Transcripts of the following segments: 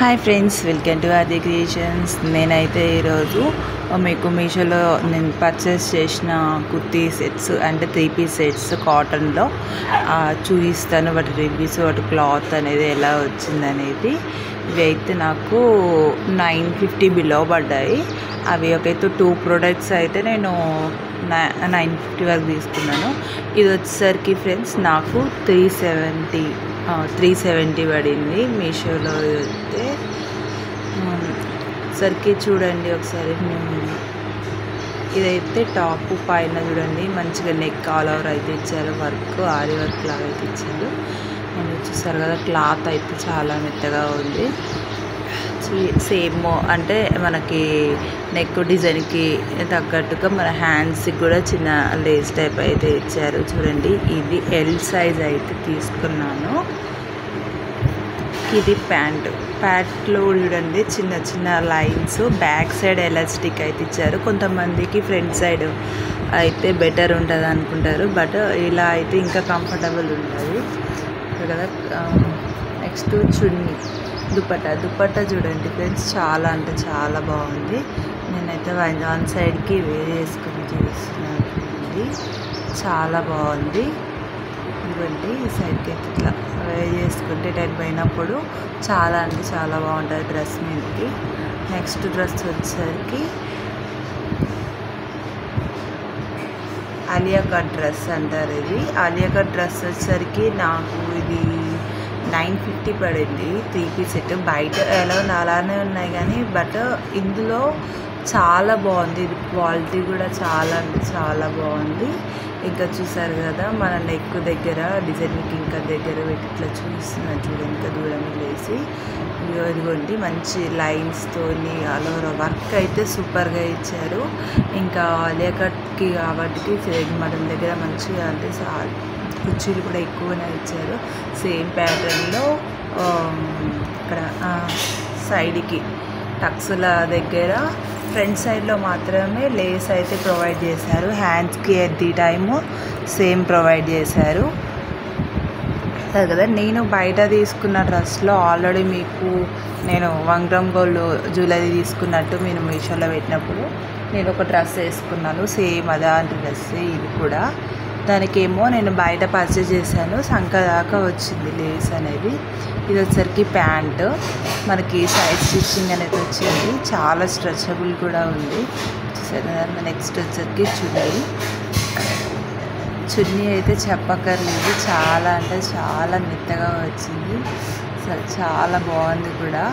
Hi friends, welcome to ఆది creations. నేనైతే ఈరోజు మీకు మీషోలో నేను పర్చేస్ చేసిన కుర్తీ సెట్స్ అంటే 3 పీస్ సెట్స్ కాటన్లో చూపిస్తాను. వాటి రివ్యూస్, వాటి క్లాత్ అనేది ఎలా వచ్చిందనేది. ఇవి అయితే నాకు 950 బిలో పడ్డాయి. అవి ఒకైతే 2 ప్రోడక్ట్స్ అయితే నేను 950 వరకు తీసుకున్నాను. ఇది వచ్చేసరికి ఫ్రెండ్స్ నాకు 370 పడింది మీషోలో. అయితే సరికి చూడండి ఒకసారి. ఇదైతే టాప్ పైన చూడండి మంచిగా నెక్ ఆల్ ఓవర్ అయితే ఇచ్చారు, వర్క్ ఆరి వర్క్ లాగా అయితే ఇచ్చారు. నేను చూసారు కదా, క్లాత్ అయితే చాలా మెత్తగా ఉంది. సేమ్ అంటే మనకి నెక్ డిజైన్కి తగ్గట్టుగా మన హ్యాండ్స్కి కూడా చిన్న లేస్ టైప్ అయితే ఇచ్చారు. చూడండి, ఇది ఎల్ సైజ్ అయితే తీసుకున్నాను. ఇది ప్యాంట్లో చూడండి చిన్న చిన్న లైన్స్, బ్యాక్ సైడ్ ఎలాస్టిక్ అయితే ఇచ్చారు. కొంతమందికి ఫ్రంట్ సైడ్ అయితే బెటర్ ఉంటుంది అనుకుంటారు, బట్ ఇలా అయితే ఇంకా కంఫర్టబుల్ ఉంటుంది కదా. నెక్స్ట్ చున్నీ, దుపట్టా చూడండి ఫ్రెండ్స్, చాలా అంటే చాలా బాగుంది. నేనైతే వన్ సైడ్కి వేరే వేసుకొని చూస్తున్నాను. చాలా బాగుంది. ఇదిగోండి, ఈ సైడ్కి అయితే ఇట్లా వేర్ చేసుకుంటే టైం పోయినప్పుడు చాలా అంటే చాలా బాగుంటుంది డ్రెస్ మీదకి. నెక్స్ట్ డ్రెస్ వచ్చేసరికి ఆలియా కట్ డ్రెస్ అంటారు. ఇది ఆలియా కట్ డ్రెస్ వచ్చేసరికి నాకు ఇది 950 పడింది. 3 పీస్ సెట్. బయట ఎలా ఉంది అలానే ఉన్నాయి కానీ బట్ ఇందులో చాలా బాగుంది. ఇది క్వాలిటీ కూడా చాలా అంటే చాలా బాగుంది. ఇంకా చూసారు కదా, మన నెక్ దగ్గర డిజైన్కి ఇంకా దగ్గర పెట్టి ఇట్లా చూస్తున్నారు చూడండి, ఇంకా దూరం లేసి. ఇదిగోండి మంచి లైన్స్తోని ఆల్ ఓవర్ వర్క్ అయితే సూపర్గా ఇచ్చారు. ఇంకా ఆలియా కట్కి కాబట్టి మన దగ్గర మంచిగా అంటే కుర్చీలు కూడా ఎక్కువనే ఇచ్చారు. సేమ్ ప్యాటర్న్లో ఇక్కడ సైడ్కి టక్స్ల దగ్గర ఫ్రంట్ సైడ్లో మాత్రమే లేస్ అయితే ప్రొవైడ్ చేశారు. హ్యాండ్స్కి at the time same provide చేశారు కదా. నేను బయట తీసుకున్న డ్రెస్లో ఆల్రెడీ మీకు నేను 1 గ్రామ్ గోల్డ్ జ్యువెలరీ తీసుకున్నట్టు మీరు మీషోలో పెట్టినప్పుడు నేను ఒక డ్రెస్ వేసుకున్నాను. సేమ్ అలాంటి డ్రెస్సే ఇది కూడా. దానికేమో నేను బయట పర్చేజ్ చేశాను, సంక దాకా వచ్చింది లేస్ అనేది. ఇది వచ్చేసరికి ప్యాంట్, మనకి సైడ్ స్టిచ్చింగ్ అనేది వచ్చింది. చాలా స్ట్రెచబుల్ కూడా ఉంది. నెక్స్ట్ వచ్చేసరికి చున్నీ అయితే చెప్పక్కర్లేదు, చాలా అంటే చాలా మెత్తగా వచ్చింది. అసలు చాలా బాగుంది కూడా.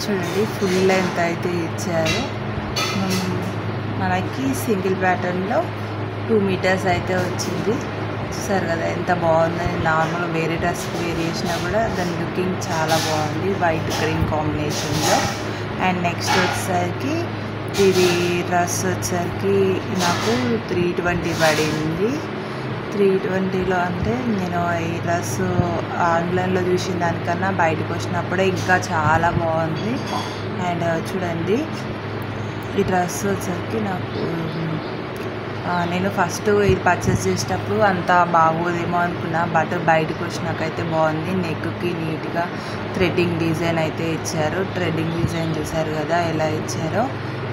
చూడండి, ఫుల్ లెంత్ అయితే ఇచ్చారు. మనకి సింగిల్ ప్యాటర్న్లో 2 మీటర్స్ అయితే వచ్చింది. చూసారు కదా ఎంత బాగుందని. నార్మల్ వేరే డ్రెస్కి వేర్ చేసినా కూడా దాని లుకింగ్ చాలా బాగుంది, వైట్ గ్రీన్ కాంబినేషన్లో. అండ్ నెక్స్ట్ వచ్చేసరికి ఇది డ్రెస్ వచ్చేసరికి నాకు 320 పడింది. 320లో అంటే నేను ఈ డ్రెస్ ఆన్లైన్లో చూసిన దానికన్నా బయటకు వచ్చినప్పుడే ఇంకా చాలా బాగుంది. అండ్ చూడండి, ఈ డ్రెస్ వచ్చేసరికి నాకు నేను ఫస్ట్ ఇది పర్చేస్ చేసేటప్పుడు అంత బాగోదేమో అనుకున్నా, బట్ బయటకు వచ్చినాకైతే బాగుంది. నెక్కి నీట్గా థ్రెడ్డింగ్ డిజైన్ అయితే ఇచ్చారు. థ్రెడ్డింగ్ డిజైన్ చూసారు కదా ఎలా ఇచ్చారో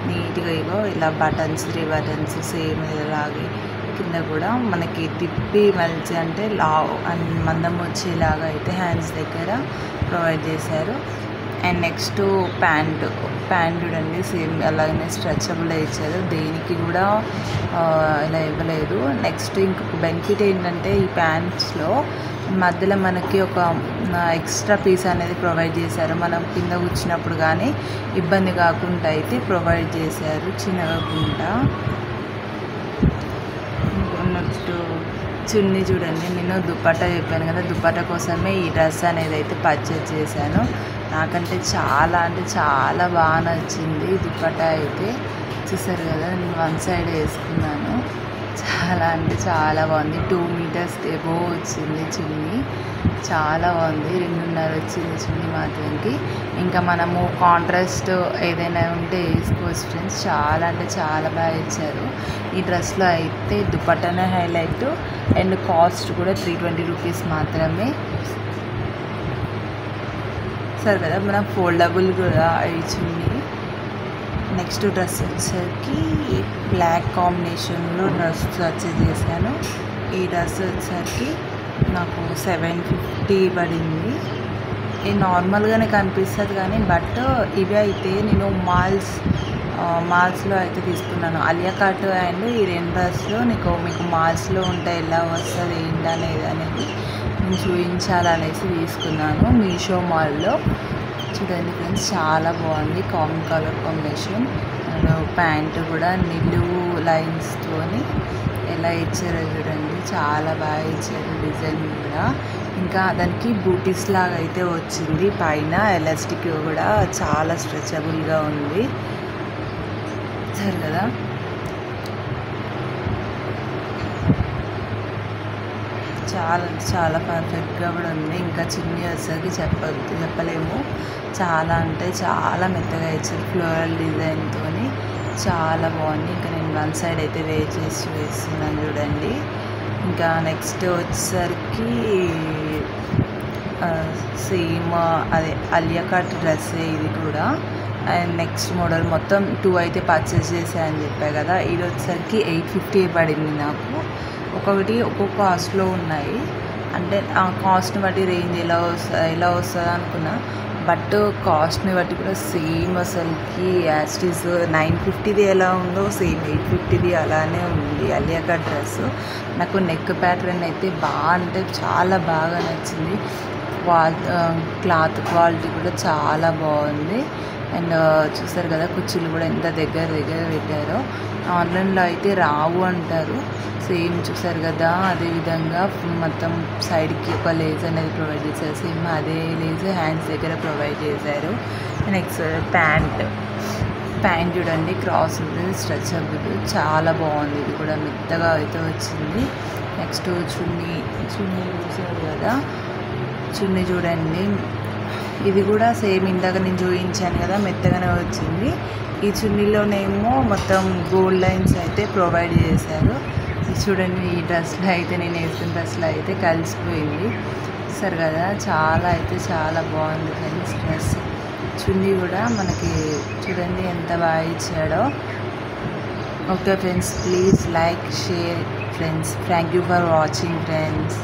నీట్గా. ఇగో ఇలా బటన్స్, 3 బటన్స్ సేమ్ ఇలాగే. కింద కూడా మనకి తిప్పి మలిచి అంటే మందం వచ్చేలాగా అయితే హ్యాండ్స్ దగ్గర ప్రొవైడ్ చేశారు. అండ్ నెక్స్ట్ ప్యాంట్ చూడండి, సేమ్ అలాగనే స్ట్రెచబుల్ ఇచ్చారు. దేనికి కూడా ఇలా ఇవ్వలేదు. నెక్స్ట్ ఇంకొక బెనిఫిట్ ఏంటంటే ఈ ప్యాంట్స్లో మధ్యలో మనకి ఒక ఎక్స్ట్రా పీస్ అనేది ప్రొవైడ్ చేశారు. మనం కింద కూర్చున్నప్పుడు కానీ ఇబ్బంది కాకుండా అయితే ప్రొవైడ్ చేశారు, చిన్నగా. నెక్స్ట్ చున్నీ చూడండి, నేను దుపట్టా చెప్పాను కదా, దుపట్టా కోసమే ఈ డ్రెస్ అనేది అయితే పర్చేజ్ చేశాను. నాకంటే చాలా అంటే చాలా బాగా నచ్చింది దుపట్టా అయితే. చూసారు కదా, నేను 1 సైడ్ వేసుకున్నాను. చాలా అంటే చాలా బాగుంది. 2 మీటర్స్ ఎబో వచ్చింది చున్నీ, చాలా బాగుంది. 2.5 వచ్చింది చున్నీ మాత్రంకి. ఇంకా మనము కాంట్రాస్ట్ ఏదైనా ఉంటే వేసుకోవచ్చు ఫ్రెండ్స్. చాలా అంటే చాలా బాగా ఇచ్చారు. ఈ డ్రెస్లో అయితే దుపట్టానే హైలైట్. అండ్ కాస్ట్ కూడా 320 రూపీస్ మాత్రమే. సరే కదా, మనం ఫోల్డబుల్ కూడా ఇచ్చింది. నెక్స్ట్ డ్రెస్ వచ్చేసరికి బ్లాక్ కాంబినేషన్లో డ్రెస్ పర్చేజ్ చేశాను. ఈ డ్రెస్ వచ్చేసరికి నాకు 750 పడింది. ఇది నార్మల్గానే కనిపిస్తుంది కానీ బట్ ఇవి అయితే నేను మాల్స్లో అయితే తీసుకున్నాను. అలియా కట్ అండ్ ఈ 2 డ్రెస్లు మీకు మాల్స్లో ఉంటే ఎలా వస్తుంది ఏంటనేది అనేది నేను చూపించాలనేసి తీసుకున్నాను మీషో మాల్లో. చూడండి ఫ్రెండ్స్, చాలా బాగుంది కలర్ కాంబినేషన్. అండ్ ప్యాంట్ కూడా నిలువు లైన్స్తోని ఎలా ఇచ్చారో చూడండి, చాలా బాగా ఇచ్చారు డిజైన్ కూడా. ఇంకా దానికి బూటీస్ లాగా అయితే వచ్చింది, పైన ఎలాస్టిక్ కూడా చాలా స్ట్రెచబుల్గా ఉంది. సరే కదా, చాలా పర్ఫెక్ట్గా కూడా ఉంది. ఇంకా చున్నీ వచ్చేసరికి చెప్పలేము, చాలా అంటే చాలా మెత్తగా ఇచ్చారు ఫ్లోరల్ డిజైన్తో, చాలా బాగుంది. ఇంకా నేను 1 సైడ్ అయితే వేస్తున్నాను చూడండి. ఇంకా నెక్స్ట్ వచ్చేసరికి సేమ్ అదే అలియా కట్ డ్రెస్సే ఇది కూడా. అండ్ నెక్స్ట్ మోడల్ మొత్తం 2 అయితే పర్చేస్ చేశాయని చెప్పాను కదా. ఇది వచ్చేసరికి 850 పడింది నాకు. ఒక్కొక్క కాస్ట్లో ఉన్నాయి, అంటే ఆ కాస్ట్ని బట్టి రేంజ్ ఎలా వస్తుంది అనుకున్నా, బట్ కాస్ట్ని బట్టి కూడా సేమ్ అసలుకి యాస్టీస్ 950ది ఎలా ఉందో సేమ్ 850ది అలానే ఉంది అలియా కట్ డ్రెస్. నాకు నెక్ ప్యాటర్న్ అయితే అంటే చాలా బాగా నచ్చింది. క్లాత్ క్వాలిటీ కూడా చాలా బాగుంది. అండ్ చూసారు కదా, కుర్చీలు కూడా ఎంత దగ్గర పెట్టారో. ఆన్లైన్లో అయితే రావు అంటారు, సేమ్ చూసారు కదా అదేవిధంగా మొత్తం సైడ్కి ఒక లేస్ అనేది ప్రొవైడ్ చేశారు. సేమ్ అదే లేస్ హ్యాండ్స్ దగ్గర ప్రొవైడ్ చేశారు. నెక్స్ట్ ప్యాంట్ చూడండి, క్రాస్ ఉంటుంది, స్ట్రెచబుల్, చాలా బాగుంది. ఇది కూడా మెత్తగా అయితే వచ్చింది. నెక్స్ట్ చున్నీ చూసారు కదా, చున్నీ చూడండి, ఇది కూడా సేమ్ ఇందాక నేను చూపించాను కదా మెత్తగానే వచ్చింది. ఈ చున్నీలోనేమో మొత్తం గోల్డ్ లైన్స్ అయితే ప్రొవైడ్ చేశారు. చూడండి, ఈ డ్రెస్లో అయితే నేను వేసిన డ్రెస్లో అయితే కలిసిపోయింది. సరే కదా, చాలా బాగుంది ఫ్రెండ్స్ డ్రెస్. చున్నీ కూడా మనకి చూడండి ఎంత బాగా ఇచ్చాడో. Okay friends, please like, share friends. Thank you for watching friends.